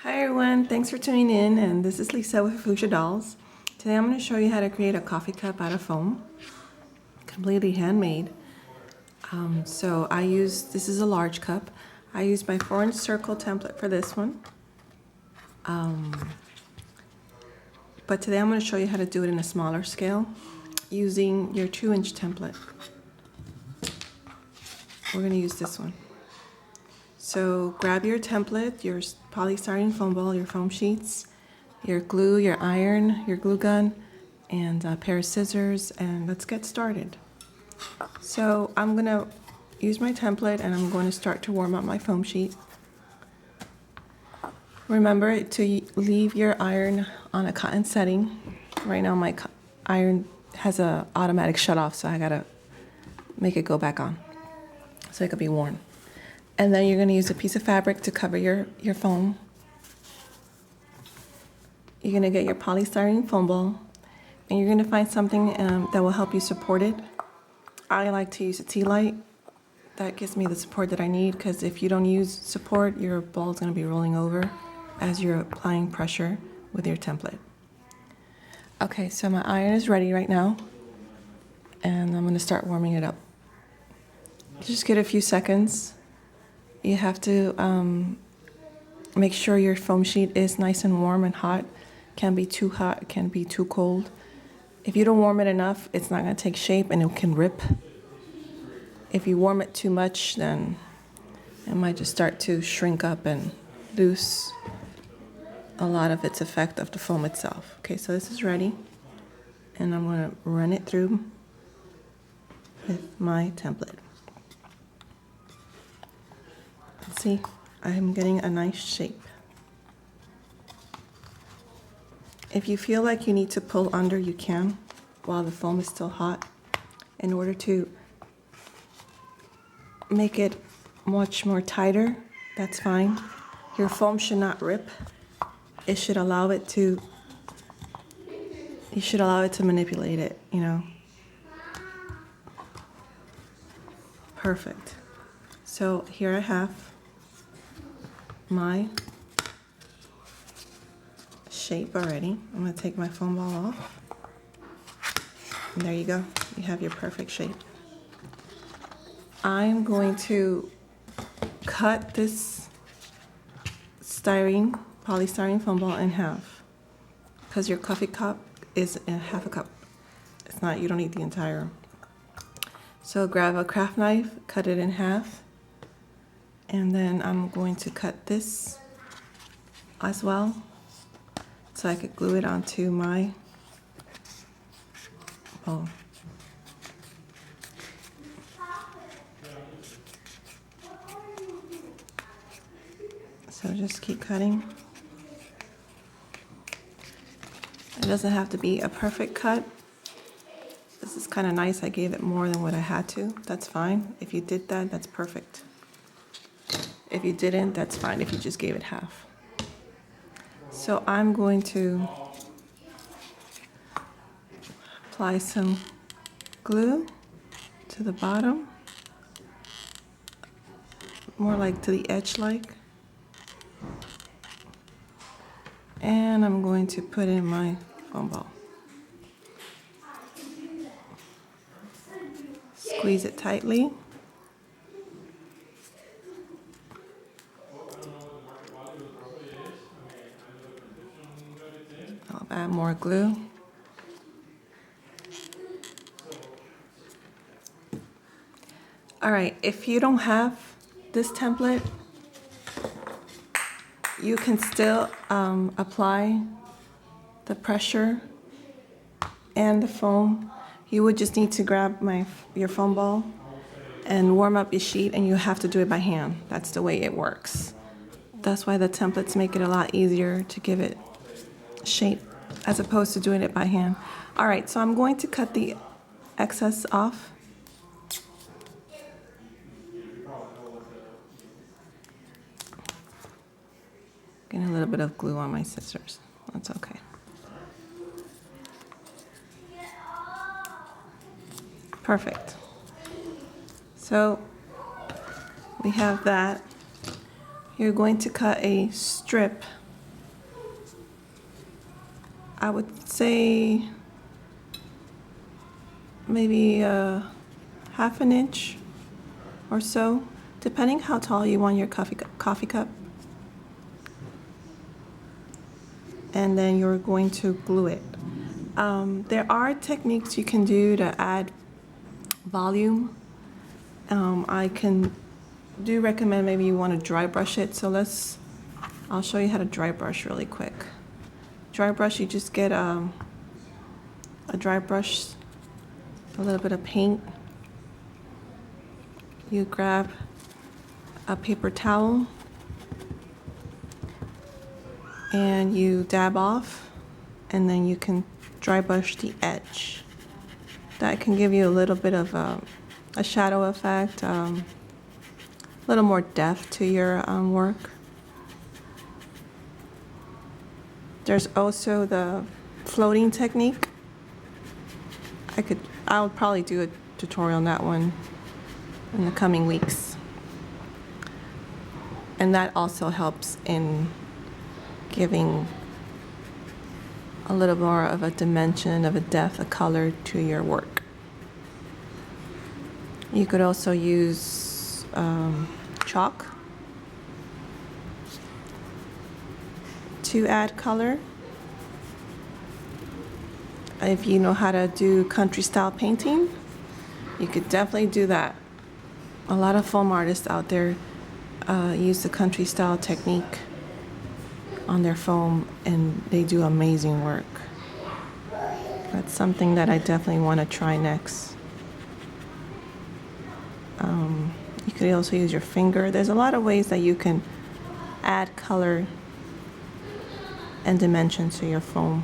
Hi everyone, thanks for tuning in, and this is Lisa with Fuchsia Dolls. Today I'm going to show you how to create a coffee cup out of foam, completely handmade. This is a large cup. I use my 4-inch circle template for this one. But today I'm going to show you how to do it in a smaller scale using your 2-inch template. We're going to use this one. So grab your template, your polystyrene foam ball, your foam sheets, your glue, your iron, your glue gun, and a pair of scissors, and let's get started. So I'm going to use my template and I'm going to start to warm up my foam sheet. Remember to leave your iron on a cotton setting. Right now my iron has an automatic shut off, so I gotta make it go back on so it could be worn. And then you're going to use a piece of fabric to cover your foam. You're going to get your polystyrene foam ball, and you're going to find something that will help you support it. I like to use a tea light. That gives me the support that I need, because if you don't use support, your ball is going to be rolling over as you're applying pressure with your template. Okay, so my iron is ready right now, and I'm going to start warming it up. Just get a few seconds. You have to make sure your foam sheet is nice and warm and hot. Can't be too hot, can't be too cold. If you don't warm it enough, it's not going to take shape and it can rip. If you warm it too much, then it might just start to shrink up and lose a lot of its effect of the foam itself. Okay, so this is ready, and I'm going to run it through with my template. See, I'm getting a nice shape. If you feel like you need to pull under, you can while the foam is still hot in order to make it much more tighter. That's fine. Your foam should not rip. It should allow it to, you should allow it to manipulate it, you know. Perfect. So here I have my shape already. I'm going to take my foam ball off. And there you go. You have your perfect shape. I'm going to cut this polystyrene foam ball in half, because your coffee cup is a half a cup. It's not, you don't need the entire. So grab a craft knife, cut it in half. And then I'm going to cut this as well, so I could glue it onto my bowl. So just keep cutting. It doesn't have to be a perfect cut. This is kind of nice. I gave it more than what I had to. That's fine. If you did that, that's perfect. If you didn't, that's fine if you just gave it half. So I'm going to apply some glue to the bottom, more like to the edge like. And I'm going to put in my foam ball. Squeeze it tightly. I'll add more glue. All right, if you don't have this template, you can still apply the pressure and the foam. You would just need to grab your foam ball and warm up your sheet, and you have to do it by hand. That's the way it works. That's why the templates make it a lot easier to give it shape as opposed to doing it by hand. All right, so I'm going to cut the excess off. Getting a little bit of glue on my scissors. That's okay. Perfect. So we have that. You're going to cut a strip I would say maybe half an inch or so, depending how tall you want your coffee cup. And then you're going to glue it. There are techniques you can do to add volume. I do recommend maybe you want to dry brush it. So I'll show you how to dry brush really quick. Dry brush, you just get a dry brush, a little bit of paint. You grab a paper towel and you dab off, and then you can dry brush the edge. That can give you a little bit of a shadow effect, a little more depth to your work. There's also the floating technique. I'll probably do a tutorial on that one in the coming weeks. And that also helps in giving a little more of a dimension, of a depth, a color to your work. You could also use chalk to add color. If you know how to do country style painting, you could definitely do that. A lot of foam artists out there use the country style technique on their foam, and they do amazing work. That's something that I definitely want to try next. You could also use your finger. There's a lot of ways that you can add color and dimension to your foam.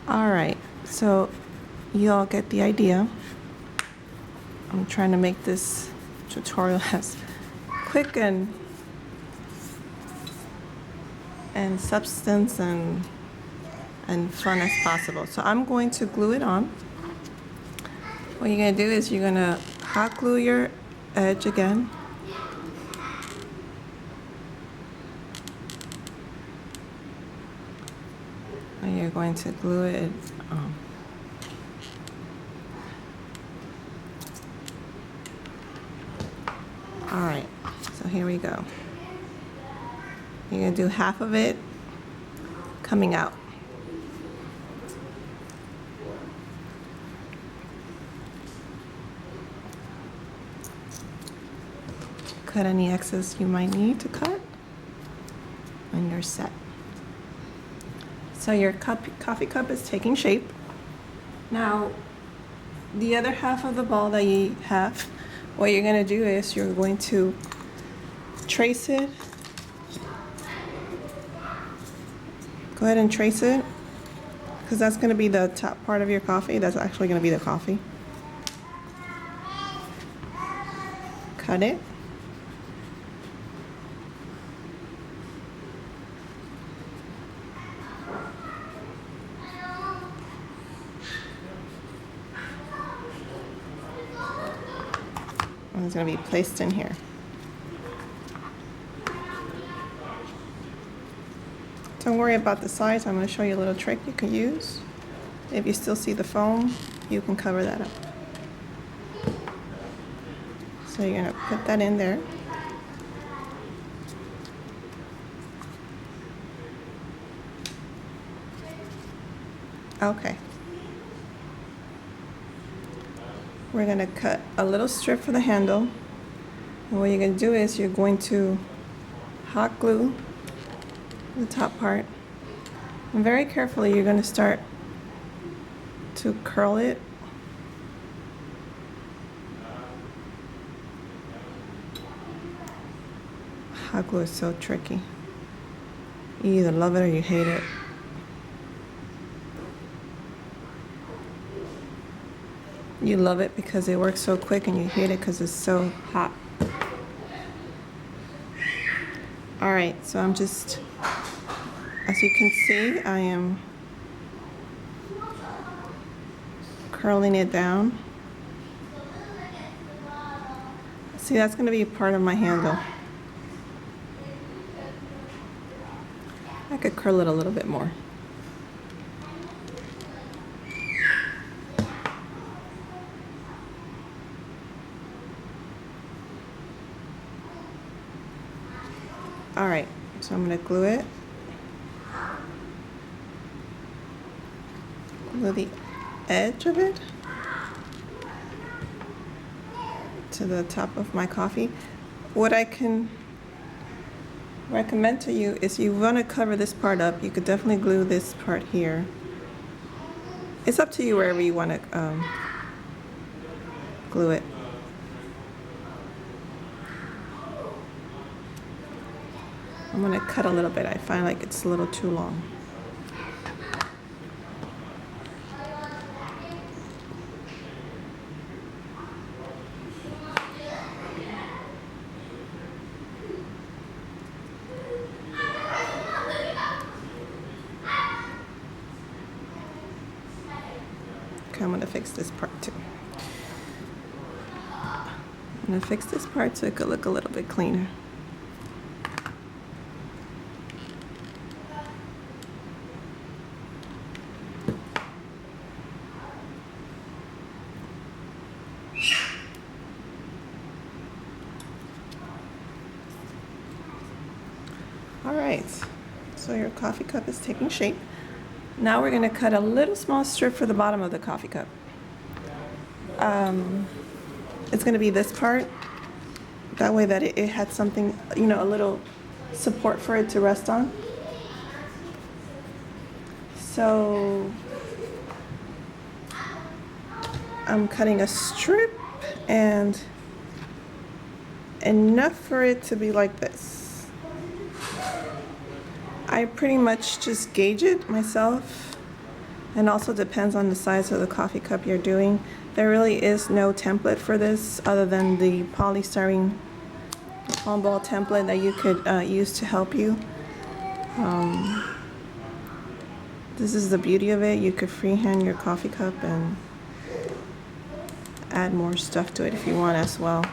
All right, so you all get the idea. I'm trying to make this tutorial as quick and substance and fun as possible. So I'm going to glue it on. What you're gonna do is you're gonna hot glue your edge again. And you're going to glue it all right, so here we go. You're gonna do half of it coming out. Cut any excess you might need to cut, and you're set. So your coffee cup is taking shape. Now, the other half of the ball that you have, what you're gonna do is you're going to trace it. Go ahead and trace it, because that's gonna be the top part of your coffee. That's actually gonna be the coffee. Cut it. And it's going to be placed in here. Don't worry about the size. I'm going to show you a little trick you can use. If you still see the foam, you can cover that up. So you're going to put that in there. Okay. We're going to cut a little strip for the handle. And what you're going to do is you're going to hot glue the top part. And very carefully you're going to start to curl it. Hot glue is so tricky. You either love it or you hate it. You love it because it works so quick, and you hate it because it's so hot. All right, so I'm just, as you can see, I am curling it down. See, that's going to be part of my handle. I could curl it a little bit more. All right, so I'm going to glue it. Glue the edge of it to the top of my coffee. What I can recommend to you is you want to cover this part up. You could definitely glue this part here. It's up to you wherever you want to glue it. I'm going to cut a little bit. I find like it's a little too long. Okay, I'm going to fix this part too. I'm going to fix this part so it could look a little bit cleaner. All right, so your coffee cup is taking shape. Now we're going to cut a little small strip for the bottom of the coffee cup. It's going to be this part. That way that it had something, you know, a little support for it to rest on. So I'm cutting a strip and enough for it to be like this. I pretty much just gauge it myself, and also depends on the size of the coffee cup you're doing. There really is no template for this other than the polystyrene foam ball template that you could use to help you. This is the beauty of it. You could freehand your coffee cup and add more stuff to it if you want as well.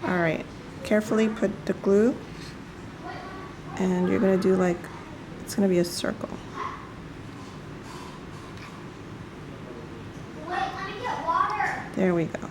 All right, carefully put the glue, and you're gonna do like, it's gonna be a circle. There we go.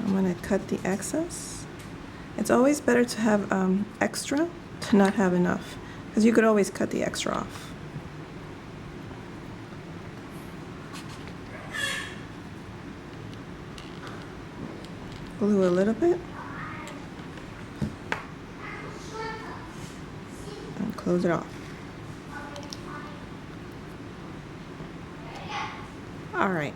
I'm gonna cut the excess. It's always better to have extra to not have enough, because you could always cut the extra off. Glue a little bit and close it off. All right.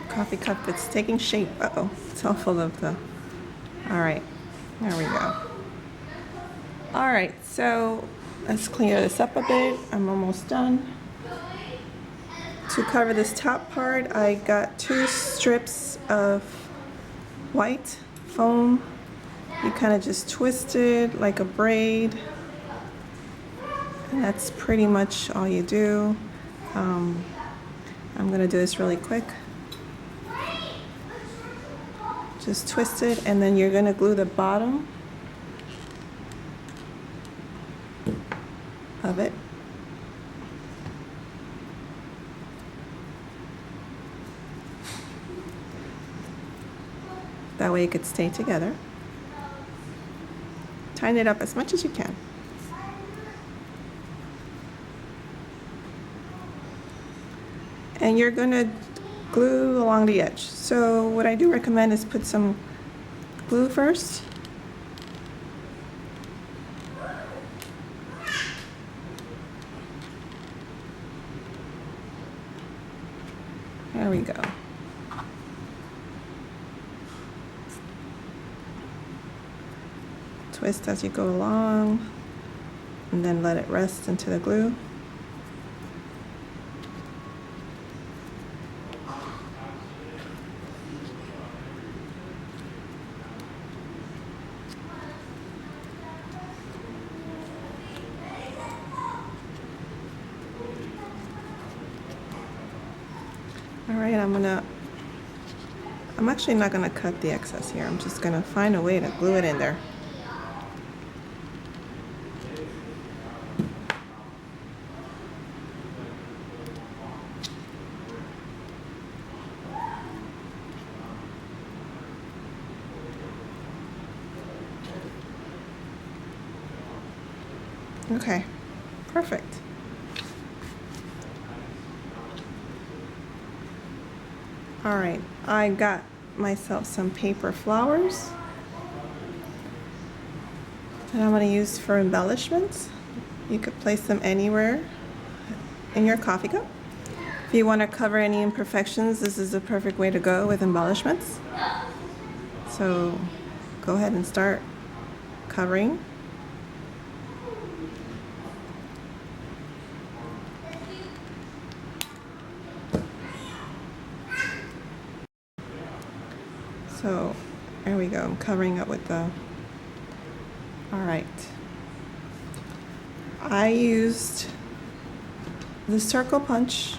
Coffee cup, it's taking shape. Uh-oh, it's all full of the, all right, there we go. All right, so let's clear this up a bit. I'm almost done. To cover this top part, I got 2 strips of white foam. You kind of just twist it like a braid, and that's pretty much all you do. I'm gonna do this really quick. Just twist it, and then you're gonna glue the bottom of it. That way it could stay together. Tighten it up as much as you can. And you're gonna glue along the edge. So what I do recommend is put some glue first. There we go. Twist as you go along, and then let it rest into the glue. All right, I'm actually not gonna cut the excess here. I'm just gonna find a way to glue it in there. Okay, perfect. All right, I got myself some paper flowers that I'm going to use for embellishments. You could place them anywhere in your coffee cup. If you want to cover any imperfections, this is the perfect way to go with embellishments. So go ahead and start covering. So there we go, I'm covering up with the, all right. I used the circle punch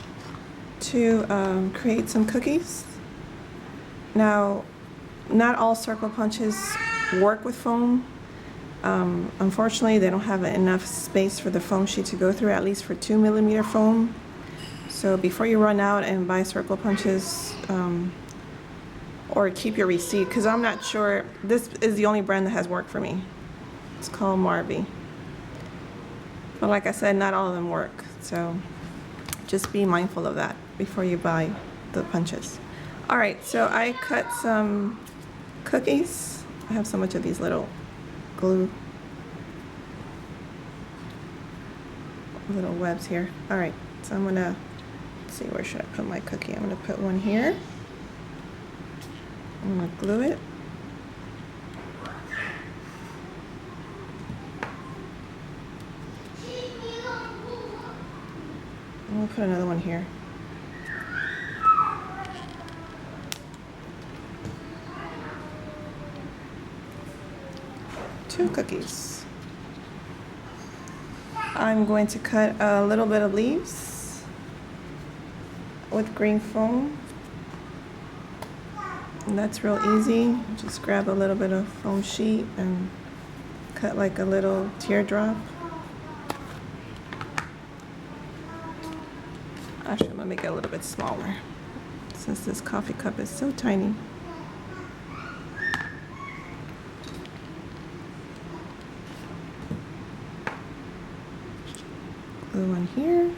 to create some cookies. Now, not all circle punches work with foam. Unfortunately, they don't have enough space for the foam sheet to go through, at least for 2mm foam. So before you run out and buy circle punches, or keep your receipt, because I'm not sure, this is the only brand that has worked for me. It's called Marby. But like I said, not all of them work, so just be mindful of that before you buy the punches. All right, so I cut some cookies. I have so much of these little glue, little webs here. All right, so I'm gonna, let's see, where should I put my cookie? I'm gonna put one here. I'm gonna glue it. I'm gonna put another one here. Two cookies. I'm going to cut a little bit of leaves with green foam. And that's real easy. Just grab a little bit of foam sheet and cut like a little teardrop. Actually, I'm gonna make it a little bit smaller since this coffee cup is so tiny. Glue one here.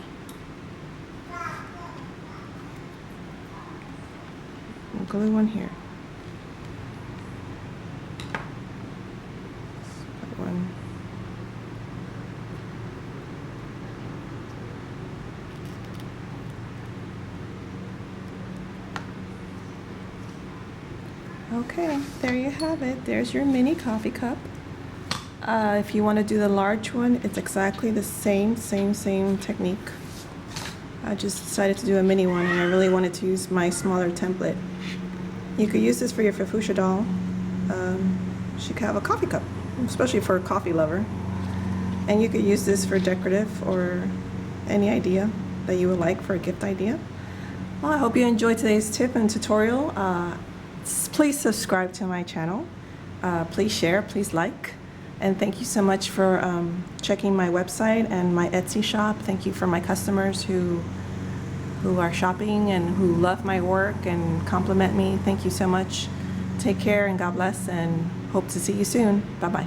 And glue one here. Put one. Okay, there you have it. There's your mini coffee cup. If you want to do the large one, it's exactly the same technique. I just decided to do a mini one, and I really wanted to use my smaller template. You could use this for your Fufushia doll. She could have a coffee cup, especially for a coffee lover. And you could use this for decorative or any idea that you would like for a gift idea. Well, I hope you enjoyed today's tip and tutorial. Please subscribe to my channel. Please share, please like. And thank you so much for checking my website and my Etsy shop. Thank you for my customers who are shopping and who love my work and compliment me. Thank you so much. Take care and God bless, and hope to see you soon. Bye-bye.